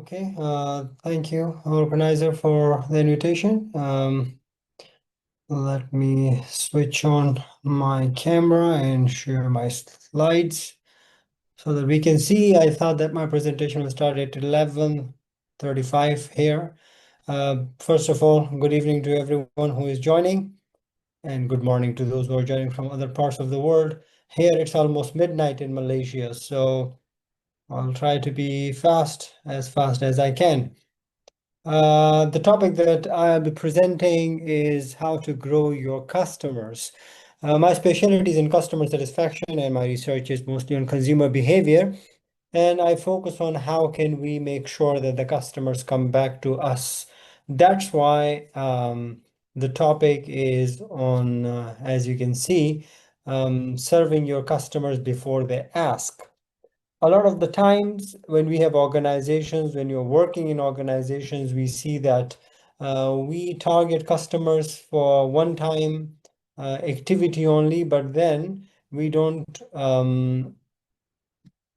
Okay, thank you, organizer, for the invitation. Let me switch on my camera and share my slides so that we can see. I thought that my presentation will start at 11:35 here. First of all, good evening to everyone who is joining, and good morning to those who are joining from other parts of the world. Here it's almost midnight in Malaysia, so I'll try to be fast as I can. The topic that I'll be presenting is how to grow your customers. My specialty is in customer satisfaction, and my research is mostly on consumer behavior. And I focus on how can we make sure that the customers come back to us. That's why the topic is on, as you can see, serving your customers before they ask. A lot of the times when we have organizations, when you're working in organizations, we see that we target customers for one-time activity only, but then we don't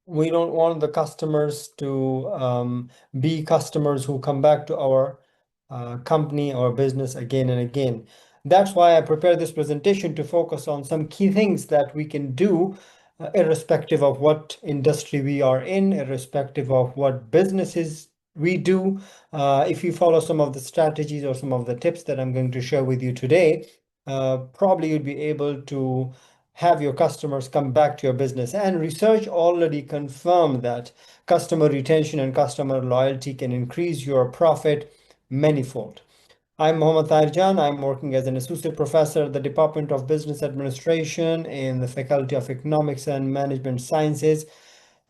want the customers to be customers who come back to our company or business again and again. That's why I prepared this presentation to focus on some key things that we can do irrespective of what industry we are in, irrespective of what businesses we do. If you follow some of the strategies or some of the tips that I'm going to share with you today, probably you'd be able to have your customers come back to your business. And research already confirmed that customer retention and customer loyalty can increase your profit manifold. I'm Tahir Jan. I'm working as an associate professor at the Department of Business Administration in the Faculty of Economics and Management Sciences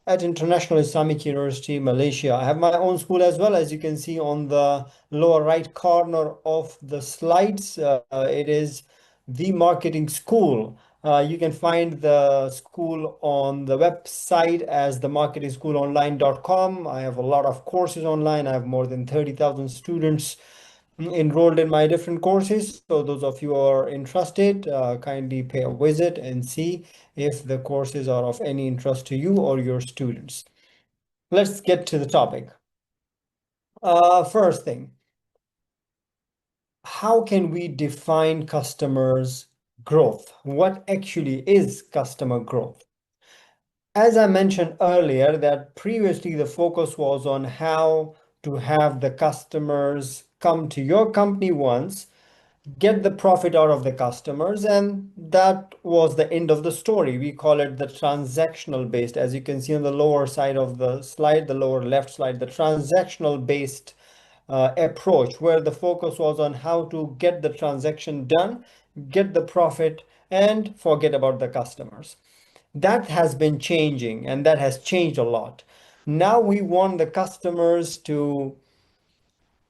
at International Islamic University, Malaysia. I have my own school as well, as you can see on the lower right corner of the slides. It is the Marketing School. You can find the school on the website as the marketingschoolonline.com. I have a lot of courses online. I have more than 30,000 students enrolled in my different courses. So those of you who are interested, kindly pay a visit and see if the courses are of any interest to you or your students. Let's get to the topic. First thing, how can we define customers' growth? What actually is customer growth? As I mentioned earlier, that previously the focus was on how to have the customers come to your company once, get the profit out of the customers, and that was the end of the story. We call it the transactional based. As you can see on the lower side of the slide, the lower left slide, the transactional based approach, where the focus was on how to get the transaction done, get the profit, and forget about the customers. That has been changing, and that has changed a lot. Now we want the customers to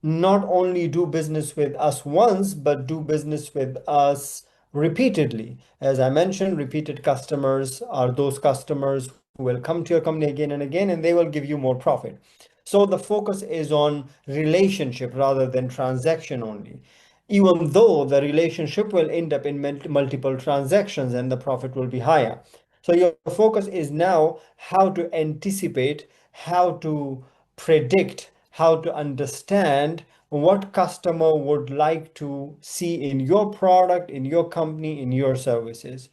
not only do business with us once, but do business with us repeatedly. As I mentioned, repeated customers are those customers who will come to your company again and again, and they will give you more profit. So the focus is on relationship rather than transaction only. Even though the relationship will end up in multiple transactions and the profit will be higher. So your focus is now how to anticipate, how to predict, how to understand what customer would like to see in your product, in your company, in your services.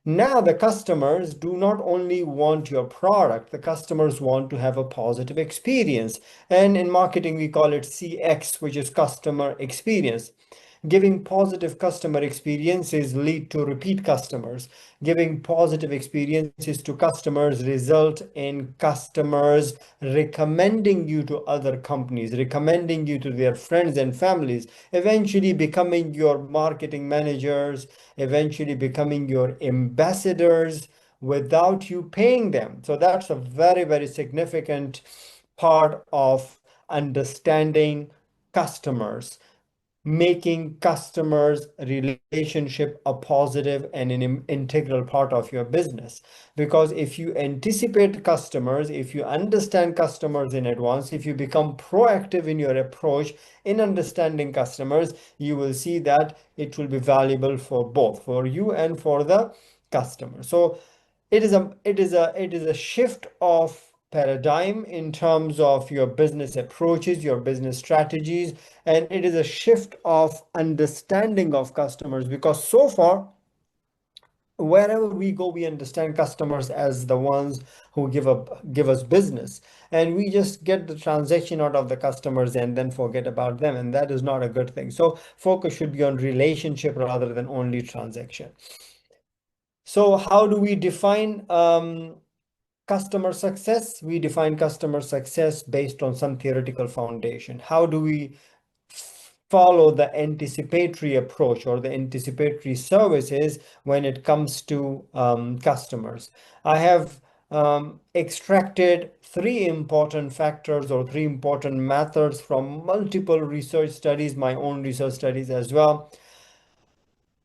Now the customers do not only want your product, the customers want to have a positive experience. And in marketing, we call it CX, which is customer experience. Giving positive customer experiences lead to repeat customers. Giving positive experiences to customers result in customers recommending you to other companies, recommending you to their friends and families, eventually becoming your marketing managers, eventually becoming your ambassadors without you paying them. So that's a very, very significant part of understanding customers, making customers relationship a positive and an integral part of your business. Because if you anticipate customers, if you understand customers in advance, if you become proactive in your approach in understanding customers, you will see that it will be valuable for both, for you and for the customer. So it is a shift of paradigm in terms of your business approaches, your business strategies, and it is a shift of understanding of customers, because so far, wherever we go, we understand customers as the ones who give us business, and we just get the transaction out of the customers and then forget about them, and that is not a good thing. So focus should be on relationship rather than only transaction. So how do we define customer success? We define customer success based on some theoretical foundation. How do we follow the anticipatory approach or the anticipatory services when it comes to customers? I have extracted three important factors or three important methods from multiple research studies, my own research studies as well.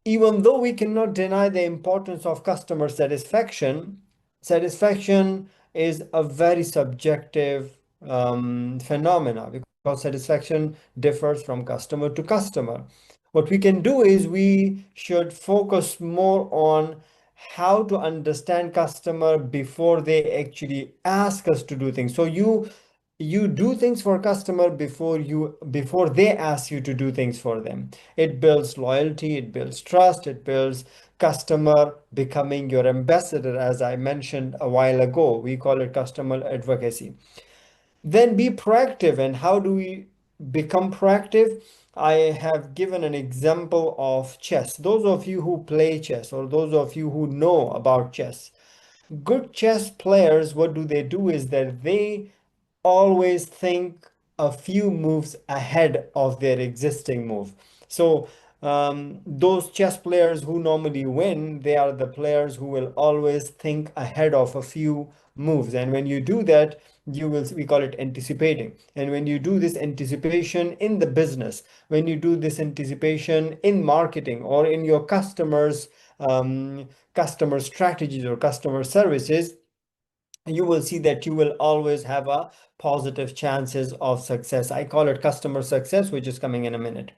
Even though we cannot deny the importance of customer satisfaction, satisfaction is a very subjective phenomena, because satisfaction differs from customer to customer. What we can do is we should focus more on how to understand customer before they actually ask us to do things. So you do things for customer before they ask you to do things for them. It builds loyalty, it builds trust, it builds customer becoming your ambassador, as I mentioned a while ago. We call it customer advocacy. Then be proactive. And how do we become proactive? I have given an example of chess. Those of you who play chess, or those of you who know about chess, good chess players, what do is that they always think a few moves ahead of their existing move. So those chess players who normally win, they are the players who will always think ahead of a few moves. And when you do that, we call it anticipating. And when you do this anticipation in the business, when you do this anticipation in marketing or in your customer strategies or customer services, you will see that you will always have a positive chances of success. I call it customer success, which is coming in a minute.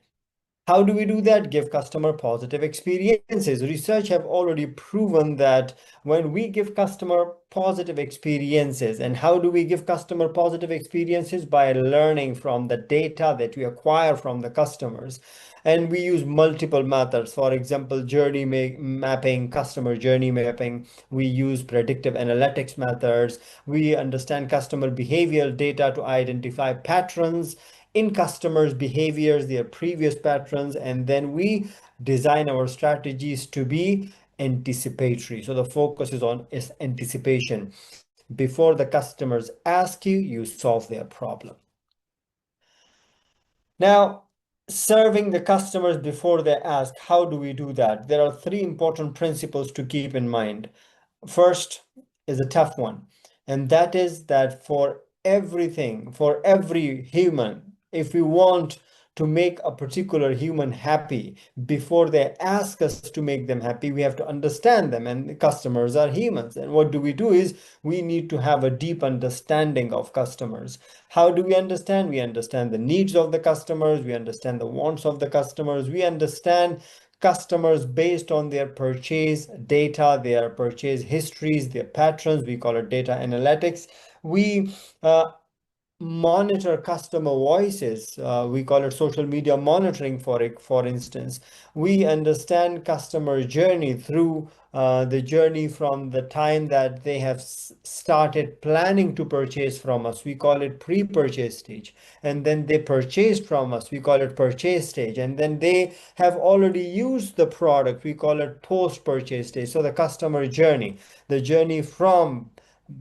How do we do that? Give customer positive experiences. Research have already proven that when we give customer positive experiences, and how do we give customer positive experiences? By learning from the data that we acquire from the customers. And we use multiple methods. For example, journey mapping, customer journey mapping. We use predictive analytics methods. We understand customer behavioral data to identify patterns in customers' behaviors, their previous patterns, and then we design our strategies to be anticipatory. So the focus is anticipation. Before the customers ask you, you solve their problem. Now, serving the customers before they ask, how do we do that? There are three important principles to keep in mind. First is a tough one, and that is that for everything, for every human, if we want to make a particular human happy, before they ask us to make them happy, we have to understand them, and the customers are humans. And what do is we need to have a deep understanding of customers. How do we understand? We understand the needs of the customers, we understand the wants of the customers, we understand customers based on their purchase data, their purchase histories, their patterns. We call it data analytics. We monitor customer voices. We call it social media monitoring, for instance. We understand customer journey through the journey from the time that they have started planning to purchase from us. We call it pre-purchase stage. And then they purchased from us. We call it purchase stage. And then they have already used the product. We call it post-purchase stage. So the customer journey, the journey from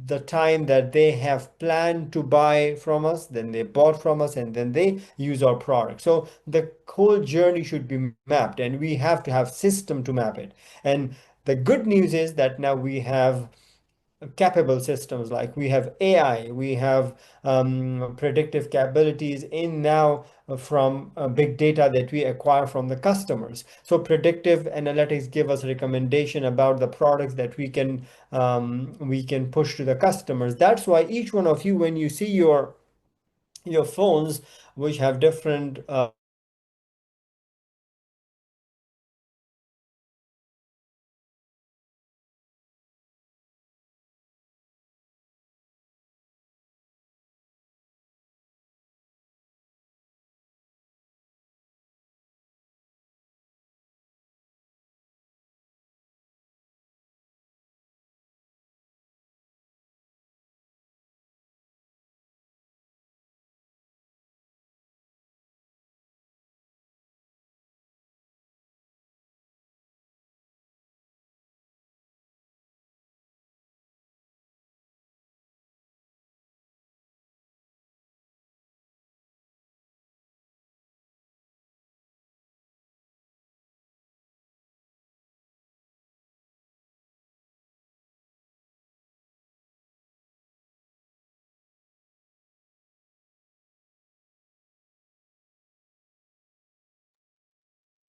the time that they have planned to buy from us, then they bought from us, and then they use our product. So the whole journey should be mapped, and we have to have system to map it. And the good news is that now we have capable systems, like we have AI, we have predictive capabilities in now from big data that we acquire from the customers. So predictive analytics give us recommendation about the products that we can push to the customers. That's why each one of you, when you see your phones, which have different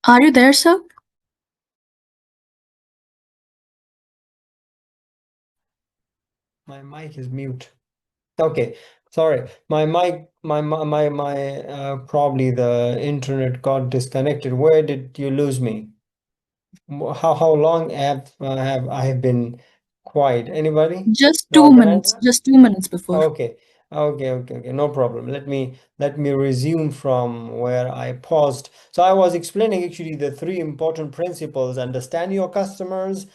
Are you there, sir? My mic is mute. Okay, sorry. My mic, probably the internet got disconnected. Where did you lose me? How long have I been quiet? Anybody? Just The 2 minutes. organizer? Just 2 minutes before. Okay. Okay. No problem. Let me resume from where I paused. So I was explaining actually the three important principles: understand your customers,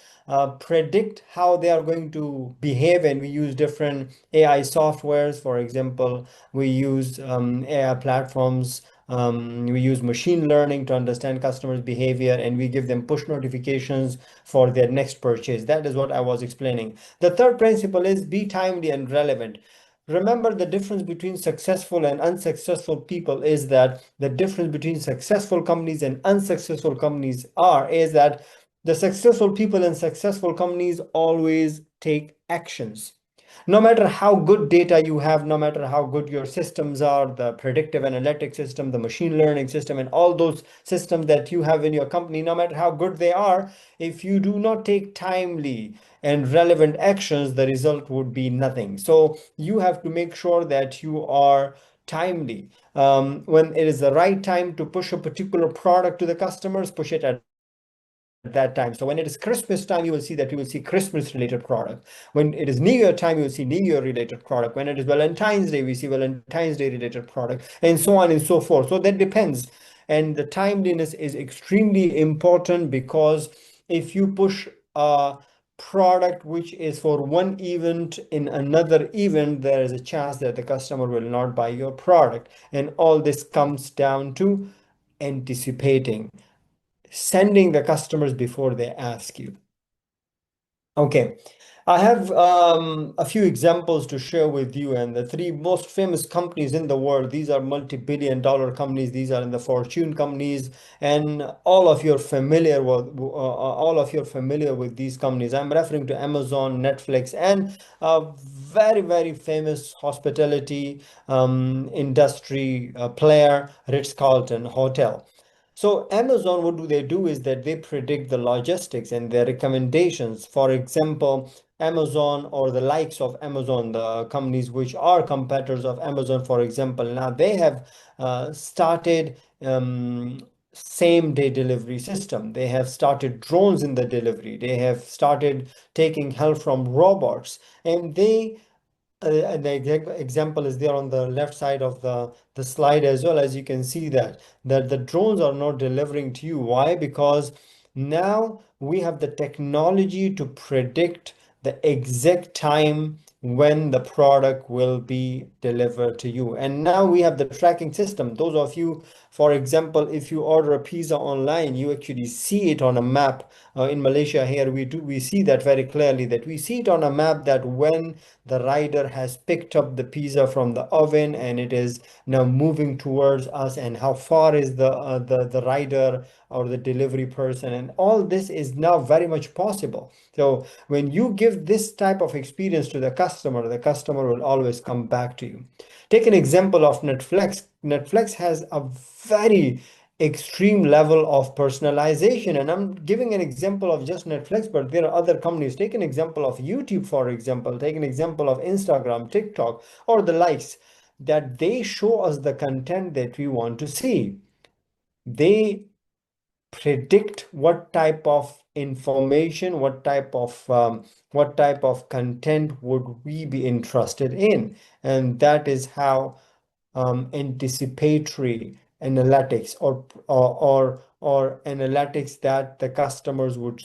predict how they are going to behave, and we use different AI softwares. For example, we use AI platforms. We use machine learning to understand customers' behavior, and we give them push notifications for their next purchase. That is what I was explaining. The third principle is be timely and relevant. Remember, the difference between successful and unsuccessful people is that the difference between successful companies and unsuccessful companies is that the successful people and successful companies always take actions. No matter how good data you have, no matter how good your systems are, the predictive analytics system, the machine learning system, and all those systems that you have in your company, no matter how good they are, if you do not take timely and relevant actions, the result would be nothing. So you have to make sure that you are timely. When it is the right time to push a particular product to the customers, push it at that time. So when it is Christmas time, you will see Christmas related product. When it is New Year time, you will see New Year related product. When it is Valentine's Day, we see Valentine's Day related product, and so on and so forth. So that depends. And the timeliness is extremely important, because if you push a product which is for one event in another event, there is a chance that the customer will not buy your product. And all this comes down to anticipating, sending the customers before they ask you. Okay, I have a few examples to share with you, and the three most famous companies in the world. These are multi-billion-dollar companies. These are in the Fortune companies, and all of you are familiar with these companies. I'm referring to Amazon, Netflix, and a very, very famous hospitality industry player, Ritz-Carlton Hotel. So Amazon, what do? They do is that they predict the logistics and their recommendations. For example, Amazon, or the likes of Amazon, the companies which are competitors of Amazon, for example, now they have started same day delivery system. They have started drones in the delivery. They have started taking help from robots, and the example is there on the left side of the slide as well. As you can see that the drones are not delivering to you. Why? Because now we have the technology to predict the exact time when the product will be delivered to you. And now we have the tracking system. Those of you, for example, if you order a pizza online, you actually see it on a map. In Malaysia here, we see that very clearly, that we see it on a map, that when the rider has picked up the pizza from the oven and it is now moving towards us, and how far is the rider or the delivery person, and all this is now very much possible. So when you give this type of experience to the customer will always come back to you. Take an example of Netflix. Netflix has a very extreme level of personalization, and I'm giving an example of just Netflix, but there are other companies. Take an example of YouTube, for example. Take an example of Instagram, TikTok, or the likes, that they show us the content that we want to see. They predict what type of information, what type of content would we be interested in, and that is how anticipatory analytics, or analytics that the customers would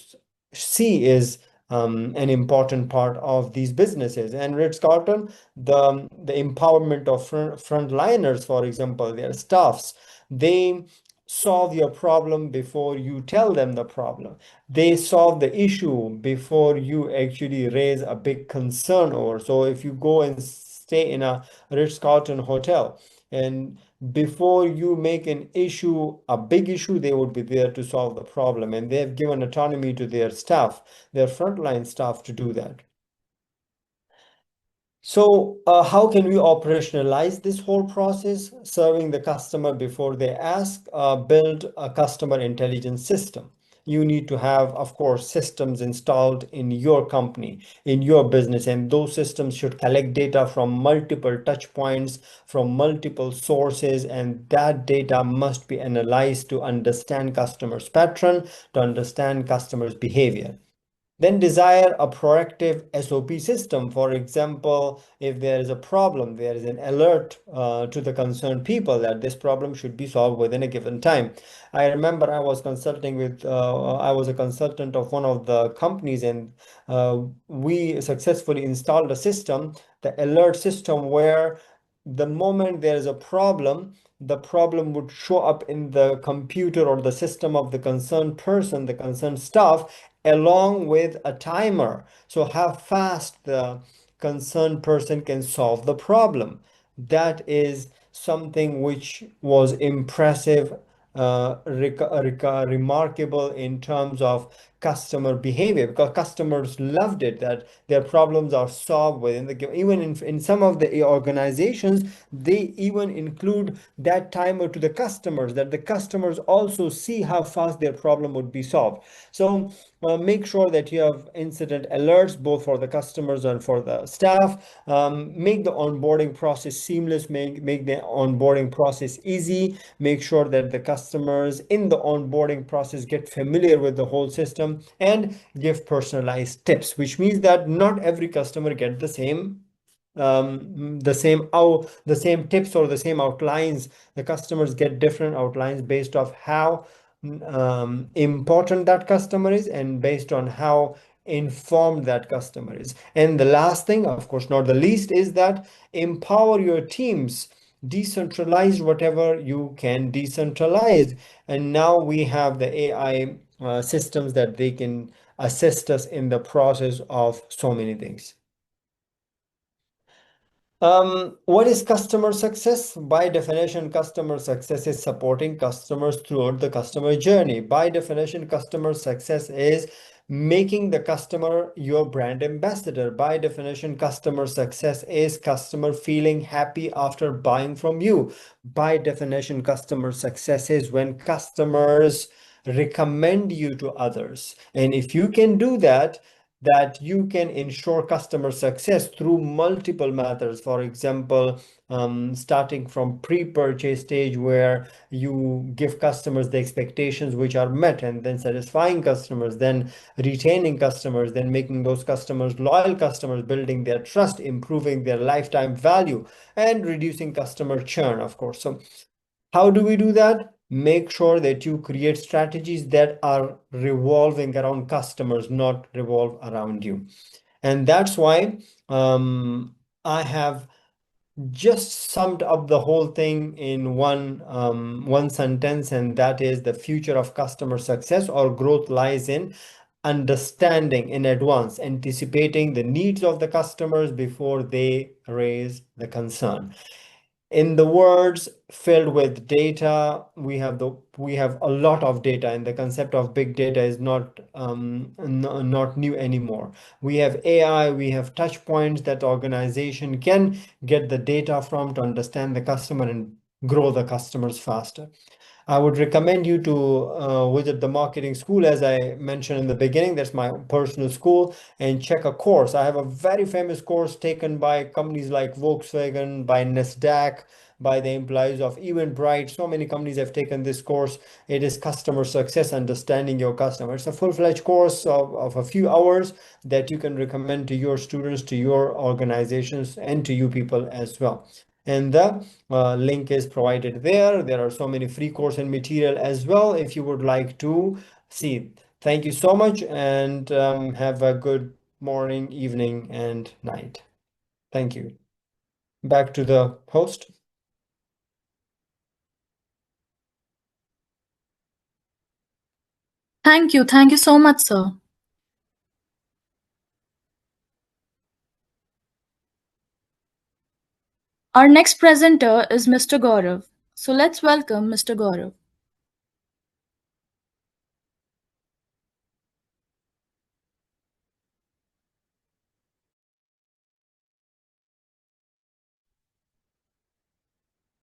see is an important part of these businesses. And Ritz-Carlton, the empowerment of frontliners, for example, their staffs, they solve your problem before you tell them the problem. They solve the issue before you actually raise a big concern over. So if you go and stay in a Ritz-Carlton hotel, and before you make an issue a big issue, they would be there to solve the problem, and they have given autonomy to their staff, their frontline staff, to do that. So, how can we operationalize this whole process? Serving the customer before they ask, build a customer intelligence system. You need to have, of course, systems installed in your company, in your business, and those systems should collect data from multiple touch points, from multiple sources, and that data must be analyzed to understand customers' pattern, to understand customers' behavior. Then desire a proactive SOP system. For example, if there is a problem, there is an alert to the concerned people that this problem should be solved within a given time. I remember I was I was a consultant of one of the companies, and we successfully installed a system, the alert system, where the moment there is a problem, the problem would show up in the computer or the system of the concerned person, the concerned staff, along with a timer. So how fast the concerned person can solve the problem. That is something which was impressive, remarkable in terms of customer behavior, because customers loved it, that their problems are solved within the even in some of the organizations, they even include that timer to the customers, that the customers also see how fast their problem would be solved. So make sure that you have incident alerts both for the customers and for the staff. Make the onboarding process seamless, make the onboarding process easy. Make sure that the customers in the onboarding process get familiar with the whole system, and give personalized tips, which means that not every customer get the same tips or the same outlines. The customers get different outlines based off how important that customer is, and based on how informed that customer is. And the last thing, of course not the least, is that empower your teams. Decentralize whatever you can decentralize. And now we have the AI systems that they can assist us in the process of so many things. What is customer success? By definition, customer success is supporting customers throughout the customer journey. By definition, customer success is making the customer your brand ambassador. By definition, customer success is customer feeling happy after buying from you. By definition, customer success is when customers recommend you to others. And if you can do that, you can ensure customer success through multiple methods. For example, starting from pre-purchase stage, where you give customers the expectations which are met, and then satisfying customers, then retaining customers, then making those customers loyal customers, building their trust, improving their lifetime value, and reducing customer churn, of course. So how do we do that? Make sure that you create strategies that are revolving around customers, not revolve around you. And that's why I have just summed up the whole thing in one sentence, and that is: the future of customer success or growth lies in understanding in advance, anticipating the needs of the customers before they raise the concern. In the words filled with data, we have a lot of data, and the concept of big data is not new anymore. We have AI, we have touch points that organization can get the data from to understand the customer and grow the customers faster. I would recommend you to visit the marketing school, as I mentioned in the beginning. That's my personal school, and check a course. I have a very famous course taken by companies like Volkswagen, by Nasdaq, by the employees of Eventbrite. So many companies have taken this course. It is Customer Success, Understanding Your Customer. It's a full-fledged course of a few hours that you can recommend to your students, to your organizations, and to you people as well. And the link is provided there. There are so many free course and material as well if you would like to see. Thank you so much, and have a good morning, evening, and night. Thank you. Back to the host. Thank you. Thank you so much, sir. Our next presenter is Mr. Gaurav. So let's welcome Mr. Gaurav.